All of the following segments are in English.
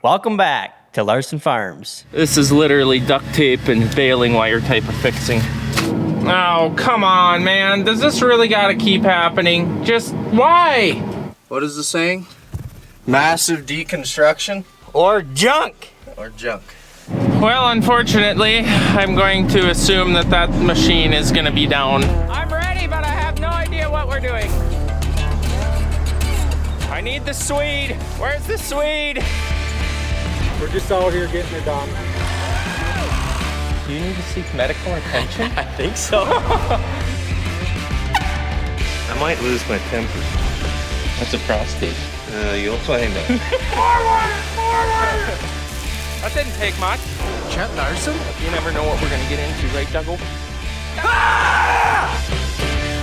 Welcome back to Larson Farms. This is literally duct tape and baling wire type of fixing. Oh, come on, man. Does this really gotta keep happening? Just why? What is the saying? Massive deconstruction Or junk. or junk? Well, unfortunately, I'm going to assume that that machine is gonna be down. I'm ready, but I have no idea what we're doing. I need the Swede. Where's the Swede? We're just out here getting it done. Do you need to seek medical attention? I think so. I might lose my temper. That's a prostate. You'll find out. That didn't take much. Chet Larson? You never know what we're gonna get into, right, Dougal?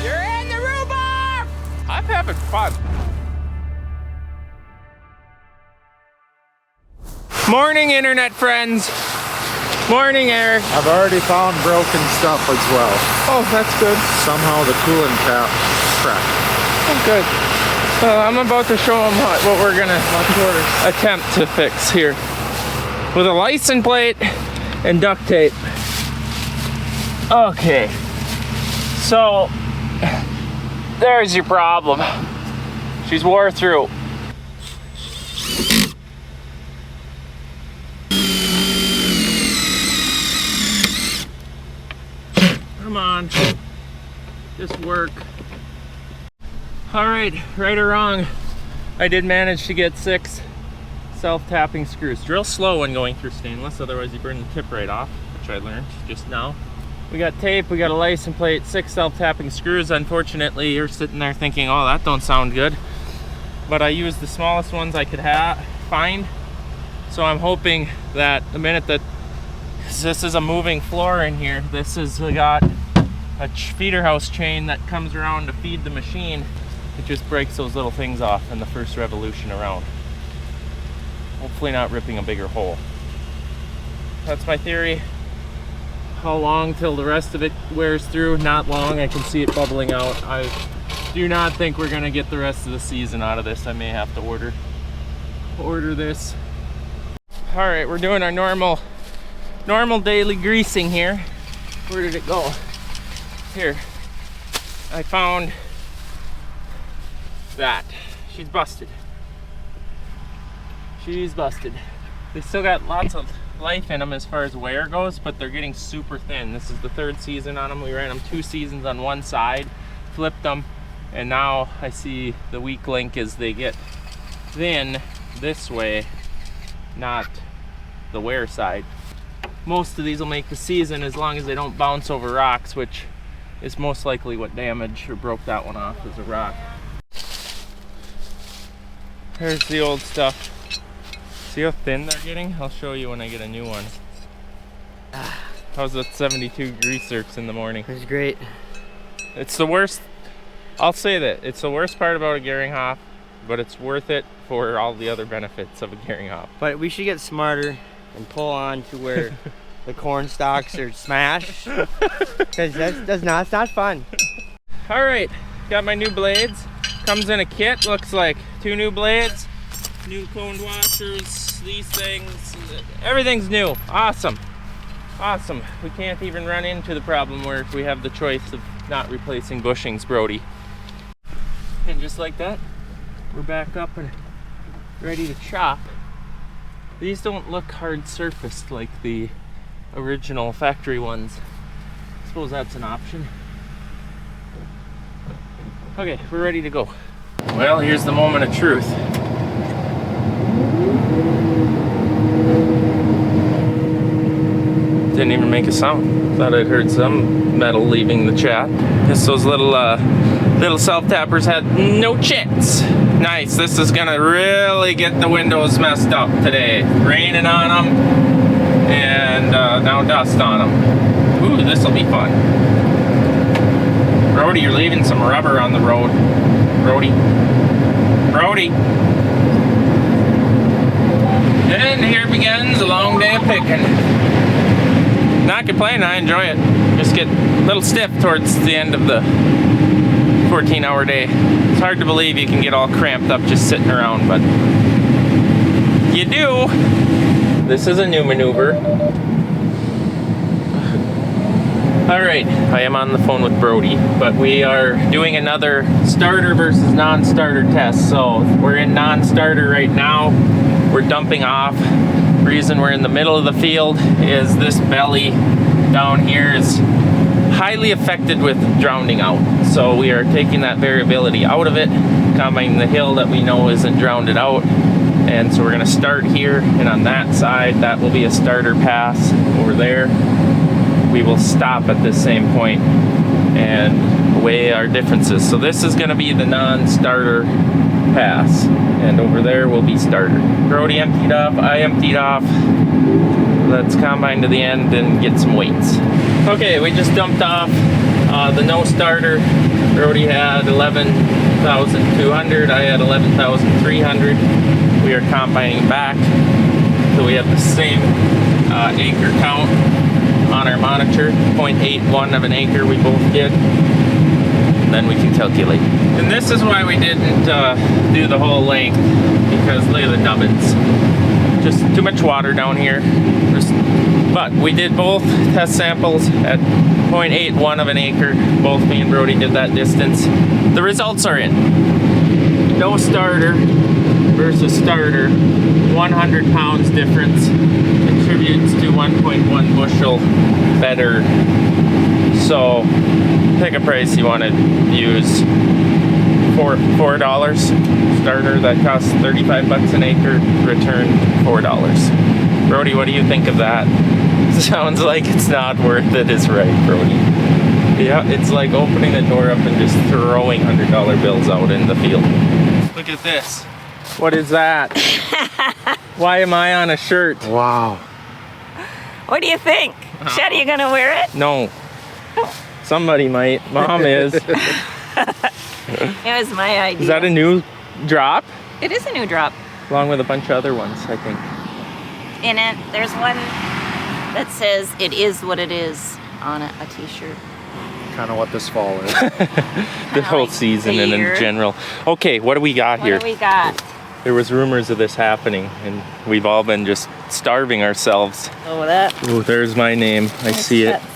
You're in the rhubarb! I'm having fun. Morning, internet friends. Morning, Eric. I've already found broken stuff as well. Oh, that's good. Somehow the coolant cap cracked. Oh, good. So I'm about to show them what we're gonna attempt to fix here with a license plate and duct tape. Okay. So there's your problem. She's wore through. Come on, just work. All right or wrong, I did manage to get 6 self-tapping screws. Drill slow when going through stainless, otherwise you burn the tip right off, which I learned just now. We got tape, we got a license plate, 6 self-tapping screws. Unfortunately, you're sitting there thinking, oh, that don't sound good. But I used the smallest ones I could find. So I'm hoping that the minute that this is a moving floor in here, this has got a feeder house chain that comes around to feed the machine. It just breaks those little things off in the first revolution around. Hopefully not ripping a bigger hole. That's my theory. How long till the rest of it wears through? Not long. I can see it bubbling out. I do not think we're gonna get the rest of the season out of this. I may have to order this. All right, we're doing our normal daily greasing here. Where did it go? Here, I found that. She's busted. She's busted. They still got lots of life in them as far as wear goes, but they're getting super thin. This is the 3rd season on them. We ran them 2 seasons on one side, flipped them, and now I see the weak link is they get thin this way, not the wear side. Most of these will make the season as long as they don't bounce over rocks, which is most likely what damaged or broke that one off, is a rock. There's the old stuff. See how thin they're getting? I'll show you when I get a new one. How's that 72 greasers in the morning? It's great. It's the worst. I'll say that. It's the worst part about a gearing hop, but it's worth it for all the other benefits of a gearing hop. But we should get smarter and pull on to where the corn stalks are smashed. Because it's not fun. All right, got my new blades. Comes in a kit, looks like 2 new blades, new cone washers, these things, everything's new. Awesome. Awesome. We can't even run into the problem where we have the choice of not replacing bushings, Brody. And just like that, we're back up and ready to chop. These don't look hard surfaced like the original factory ones. I suppose that's an option. Okay, we're ready to go. Well, here's the moment of truth. Didn't even make a sound. Thought I'd heard some metal leaving the chat. Guess those little self-tappers had no chance. Nice, this is gonna really get the windows messed up today. Raining on them, and now dust on them. Ooh, this'll be fun. Brody, you're leaving some rubber on the road. Brody. And here begins a long day of picking. Not complaining, I enjoy it. Just get a little stiff towards the end of the 14-hour day. It's hard to believe you can get all cramped up just sitting around, but you you do, this is a new maneuver. All right, I am on the phone with Brody, but we are doing another starter versus non-starter test. So we're in non-starter right now. We're dumping off. The reason we're in the middle of the field is this belly down here is highly affected with drowning out. So we are taking that variability out of it, combining the hill that we know isn't drowned out. And so we're gonna start here, and on that side, that will be a starter pass over there. We will stop at this same point and weigh our differences. So this is gonna be the non-starter pass, and over there will be starter. Brody emptied off, I emptied off. Let's combine to the end and get some weights. Okay, we just dumped off the no starter. Brody had 11,200, I had 11,300. We are combining back, so we have the same acre count on our monitor, 0.81 of an acre we both did. Then we can calculate. And this is why we didn't do the whole length, because look at the nubbins. Just too much water down here. But we did both test samples at 0.81 of an acre. Both me and Brody did that distance. The results are in. No starter versus starter, 100 pounds difference contributes to 1.1 bushel better. So pick a price you want to use. $4 starter that costs 35 bucks an acre, return $4. Brody, what do you think of that? Sounds like it's not worth it is right, Brody. Yeah, it's like opening the door up and just throwing $100 bills out in the field. Look at this. What is that? Why am I on a shirt? Wow. What do you think? Shed, are you gonna wear it? No. Somebody might. Mom is. It was my idea. Is that a new drop? It is a new drop. Along with a bunch of other ones, I think. In it, there's one that says "It is what it is" on it, a t-shirt. Kind of what this fall is. The whole like season the and in year. general. Okay, what do we got here? What do we got? There was rumors of this happening, and we've all been just starving ourselves. Oh, that. Oh, there's my name. I see it. That's-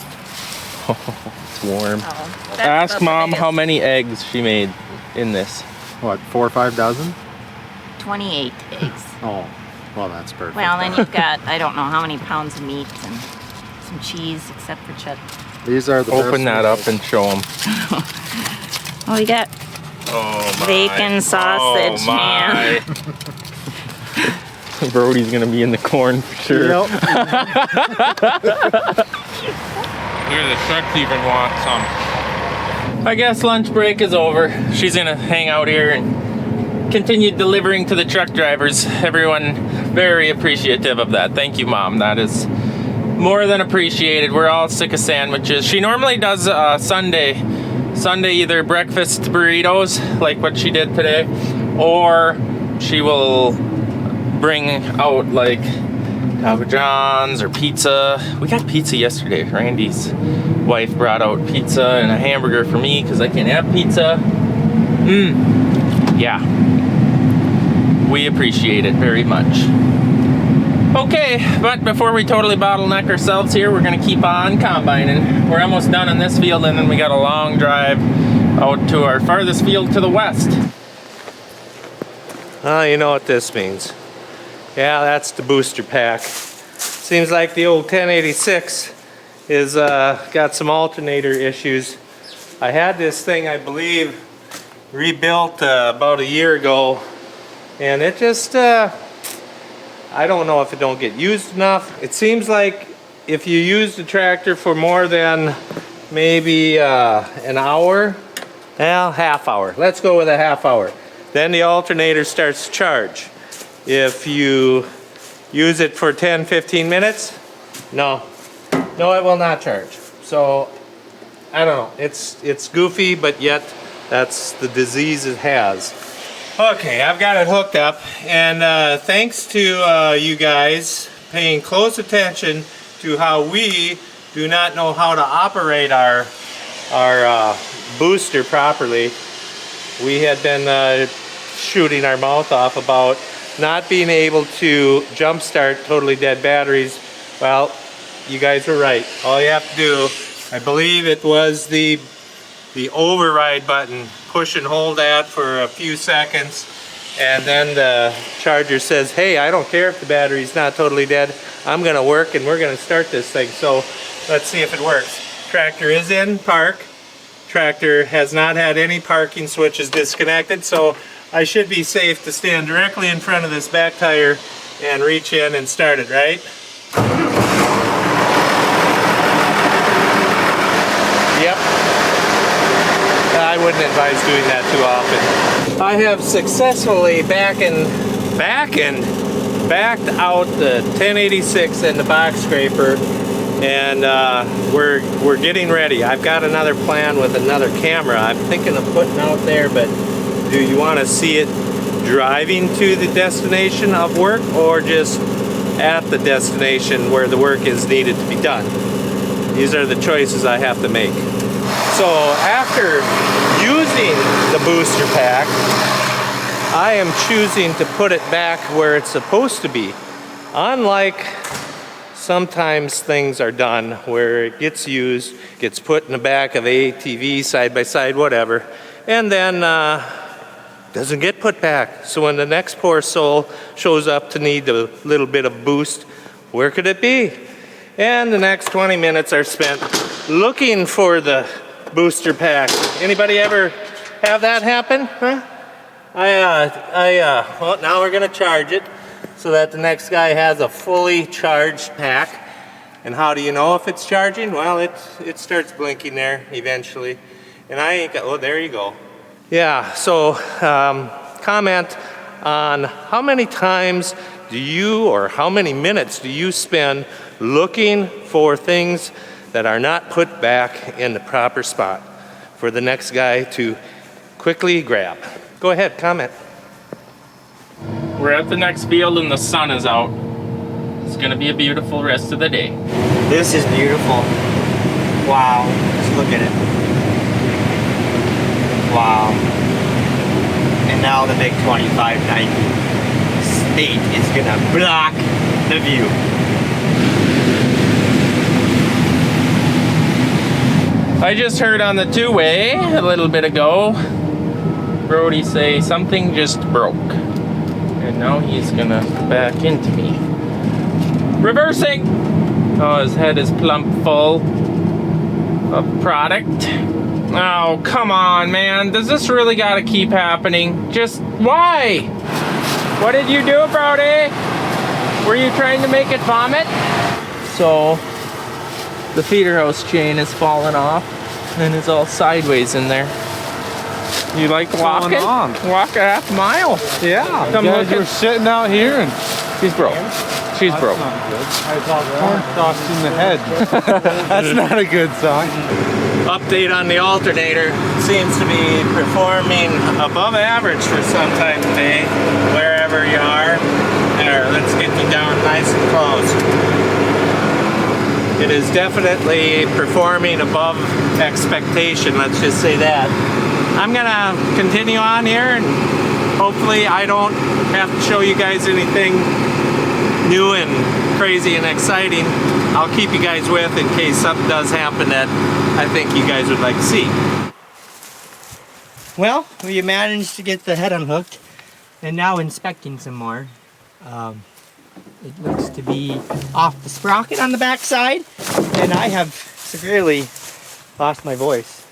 It's warm. Oh, that's Ask about Mom the how biggest. many eggs she made in this. What, 4 or 5 dozen? 28 eggs. Oh, well, that's perfect. Well, then you've got, I don't know how many pounds of meat and some cheese, except for cheddar. These are the Open best that up ones. and show them. Oh, we got Oh my. bacon, sausage, oh my. Brody's gonna be in the corn for sure. Yep. Here, the trucks even want some. I guess lunch break is over. She's gonna hang out here and continue delivering to the truck drivers. Everyone very appreciative of that. Thank you, Mom. That is more than appreciated. We're all sick of sandwiches. She normally does Sunday either breakfast burritos, like what she did today, or she will bring out like Papa John's or pizza. We got pizza yesterday. Randy's wife brought out pizza and a hamburger for me because I can't have pizza. Yeah. We appreciate it very much. Okay, but before we totally bottleneck ourselves here, we're gonna keep on combining. We're almost done on this field, and then we got a long drive out to our farthest field to the west. Oh, you know what this means. Yeah, that's the booster pack. Seems like the old 1086 is got some alternator issues. I had this thing, I believe, rebuilt about a year ago, and it just, I don't know if it don't get used enough. It seems like if you use the tractor for more than maybe an hour, well, half hour. Let's go with a half hour. Then the alternator starts to charge. If you use it for 10-15 minutes, no, it will not charge. So I don't know, it's goofy, but yet that's the disease it has. Okay, I've got it hooked up, and thanks to you guys paying close attention to how we do not know how to operate our booster properly. We had been shooting our mouth off about not being able to jump start totally dead batteries, well, you guys were right. All you have to do, I believe it was the override button, push and hold that for a few seconds, and then the charger says, hey, I don't care if the battery's not totally dead, I'm gonna work and we're gonna start this thing. So let's see if it works. Tractor is in park. Tractor has not had any parking switches disconnected, so I should be safe to stand directly in front of this back tire and reach in and start it, right? Yep. I wouldn't advise doing that too often. I have successfully backed out the 1086 and the box scraper, and we're getting ready. I've got another plan with another camera I'm thinking of putting out there, but do you want to see it driving to the destination of work or just at the destination where the work is needed to be done? These are the choices I have to make. So after using the booster pack, I am choosing to put it back where it's supposed to be. Unlike sometimes things are done where it gets used, gets put in the back of the ATV, side by side, whatever, and then doesn't get put back. So when the next poor soul shows up to need a little bit of boost, where could it be? And the next 20 minutes are spent looking for the booster pack. Anybody ever have that happen? Huh? Well, now we're gonna charge it so that the next guy has a fully charged pack. And how do you know if it's charging? Well, it starts blinking there eventually. And I ain't got, oh, there you go. Yeah, so comment on how many times do you, or how many minutes do you spend looking for things that are not put back in the proper spot for the next guy to quickly grab. Go ahead, comment. We're at the next field and the sun is out. It's gonna be a beautiful rest of the day. This is beautiful. Wow, just look at it. Wow. And now the big 2590 state is gonna block the view. I just heard on the two-way a little bit ago, Brody say something just broke. And now he's gonna back into me. Reversing! Oh, his head is plump full of product. Oh, come on, man. Does this really gotta keep happening? Just why? What did you do, Brody? Were you trying to make it vomit? So, the feeder house chain has fallen off and is all sideways in there. You like walking? Walk a half mile. Yeah, Come you guys look were sitting out here and She's broke. She's that's broke. not good. Corn stalks in the head. That's not a good sign. Update on the alternator. Seems to be performing above average for some time today, wherever you are. There, let's get you down nice and close. It is definitely performing above expectation, let's just say that. I'm gonna continue on here and hopefully I don't have to show you guys anything new and crazy and exciting. I'll keep you guys with in case something does happen that I think you guys would like to see. Well, we managed to get the head unhooked and now inspecting some more. It looks to be off the sprocket on the back side, and I have severely lost my voice.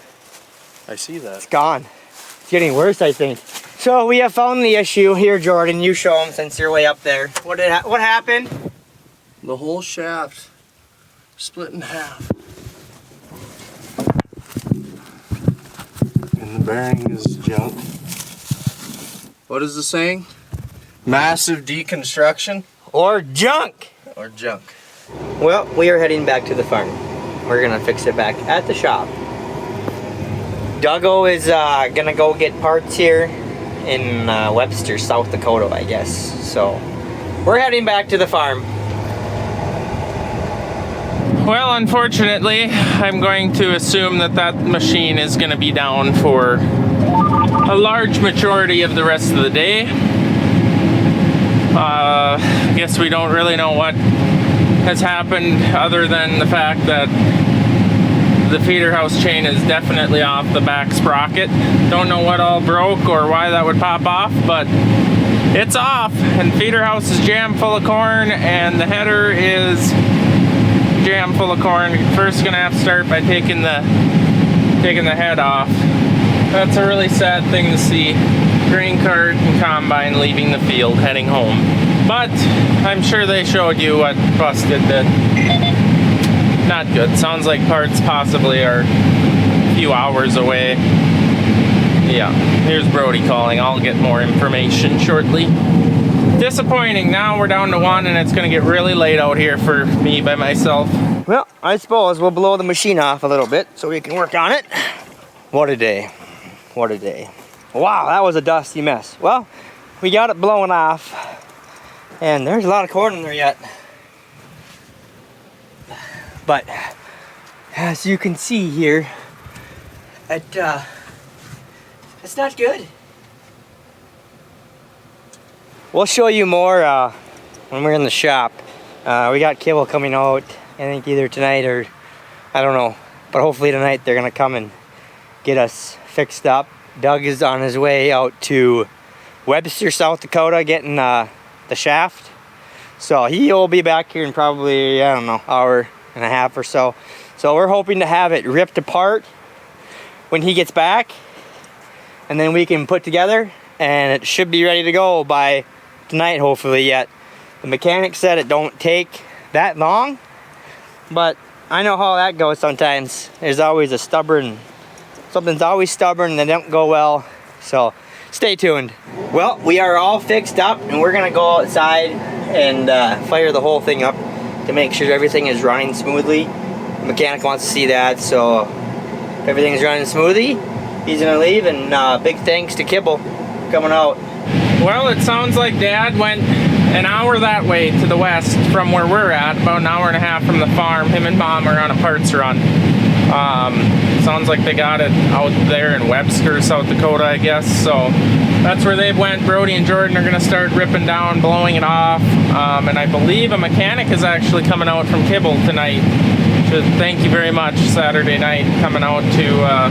I see that. It's gone. It's getting worse, I think. So we have found the issue here, Jordan. You show them since you're way up there. What happened? The whole shaft split in half. And the bearing is junk. What is the saying? Massive deconstruction Or junk. or junk? Well, we are heading back to the farm. We're gonna fix it back at the shop. Duggo is gonna go get parts here in Webster, South Dakota, I guess. So we're heading back to the farm. Well, unfortunately, I'm going to assume that that machine is going to be down for a large majority of the rest of the day. I guess we don't really know what has happened other than the fact that the feeder house chain is definitely off the back sprocket. Don't know what all broke or why that would pop off, but it's off, and feeder house is jammed full of corn, and the header is jammed full of corn. First gonna have to start by taking the head off. That's a really sad thing to see. Grain cart and combine leaving the field, heading home. But I'm sure they showed you what busted did. Not good. Sounds like parts possibly are a few hours away. Yeah, here's Brody calling. I'll get more information shortly. Disappointing. Now we're down to one, and it's going to get really late out here for me by myself. Well, I suppose we'll blow the machine off a little bit so we can work on it. What a day. What a day. Wow, that was a dusty mess. Well, we got it blown off, and there's a lot of corn in there yet. But as you can see here, it's not good. We'll show you more when we're in the shop. We got kibble coming out, I think either tonight or I don't know. But hopefully tonight they're gonna come and get us fixed up. Doug is on his way out to Webster, South Dakota, getting the shaft. So he'll be back here in probably, I don't know, hour and a half or so. So we're hoping to have it ripped apart when he gets back, and then we can put together, and it should be ready to go by tonight, hopefully. Yet the mechanic said it don't take that long, but I know how that goes sometimes. There's always a something's always stubborn and they don't go well. So stay tuned. Well, we are all fixed up, and we're gonna go outside and fire the whole thing up to make sure everything is running smoothly. The mechanic wants to see that, so if everything's running smoothly, he's gonna leave, and big thanks to Kibble coming out. Well, it sounds like Dad went an hour that way to the west from where we're at, about an hour and a half from the farm. Him and Mom are on a parts run. Sounds like they got it out there in Webster, South Dakota, I guess. So that's where they went. Brody and Jordan are gonna start ripping down, blowing it off. And I believe a mechanic is actually coming out from Kibble tonight. So thank you very much, Saturday night, coming out to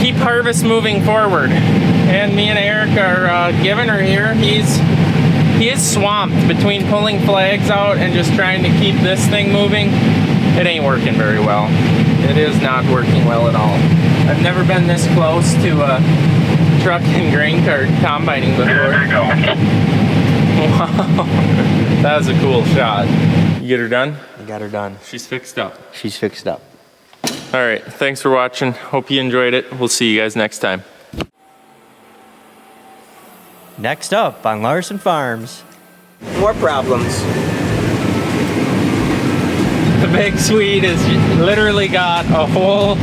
keep harvest moving forward. And me and Eric are giving her here. He is swamped between pulling flags out and just trying to keep this thing moving. It ain't working very well. It is not working well at all. I've never been this close to a truck and grain cart combining before. There you go. Wow, that was a cool shot. You get her done? I got her done. She's fixed up. She's fixed up. All right, thanks for watching. Hope you enjoyed it. We'll see you guys next time. Next up on Larson Farms. More problems. The big Swede has literally got a whole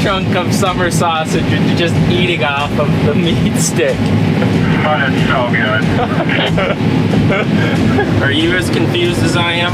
chunk of summer sausage just eating off of the meat stick. Oh, it's so good. Are you as confused as I am?